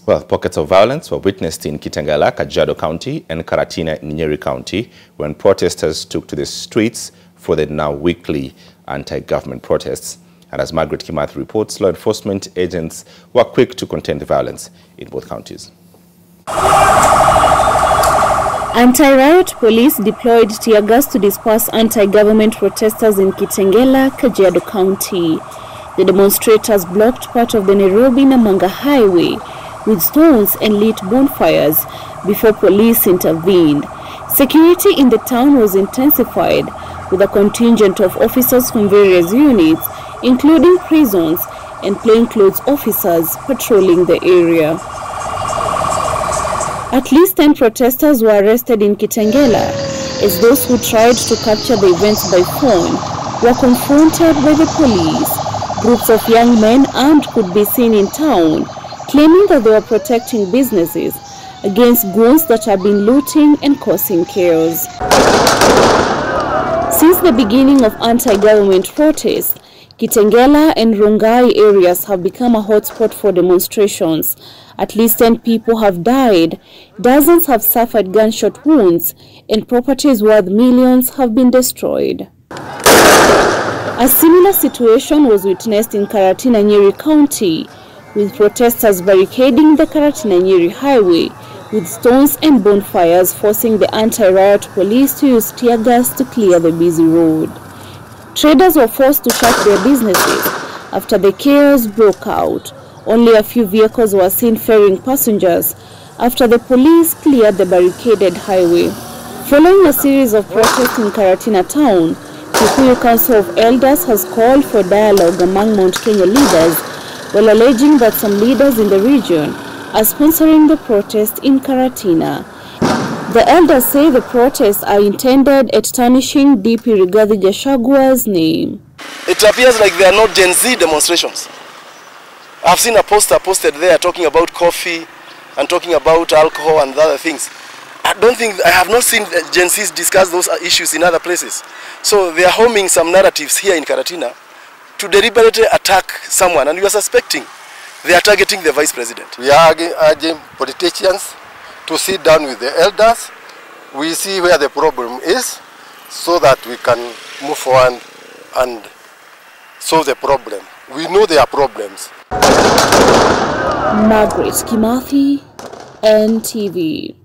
Well, pockets of violence were witnessed in Kitengela, Kajiado County, and Karatina in Nyeri County when protesters took to the streets for the now weekly anti-government protests. And as Margaret Kimathi reports, law enforcement agents were quick to contain the violence in both counties. Anti-riot police deployed tear gas to disperse anti-government protesters in Kitengela, Kajiado County. The demonstrators blocked part of the Nairobi-Namanga highway with stones and lit bonfires before police intervened. Security in the town was intensified with a contingent of officers from various units, including prisons and plainclothes officers patrolling the area. At least 10 protesters were arrested in Kitengela as those who tried to capture the events by phone were confronted by the police. Groups of young men armed could be seen in town, claiming that they were protecting businesses against goons that have been looting and causing chaos. Since the beginning of anti-government protests, Kitengela and Rongai areas have become a hotspot for demonstrations. At least 10 people have died, dozens have suffered gunshot wounds, and properties worth millions have been destroyed. A similar situation was witnessed in Karatina, Nyeri County, with protesters barricading the Karatina-Nyeri highway with stones and bonfires, forcing the anti-riot police to use tear gas to clear the busy road. Traders were forced to shut their businesses after the chaos broke out. Only a few vehicles were seen ferrying passengers after the police cleared the barricaded highway. Following a series of protests in Karatina town, Kikuyu Council of Elders has called for dialogue among Mount Kenya leaders, while alleging that some leaders in the region are sponsoring the protest in Karatina. The elders say the protests are intended at tarnishing DP Rigathi Gashagua's name. It appears like they are not Gen Z demonstrations. I've seen a poster posted there talking about coffee and talking about alcohol and other things. I have not seen Gen Zs discuss those issues in other places. So they are homing some narratives here in Karatina to deliberately attack someone, and we are suspecting they are targeting the vice president. We are urging politicians to sit down with the elders. We see where the problem is so that we can move forward and solve the problem. We know there are problems. Margaret Kimathi, NTV.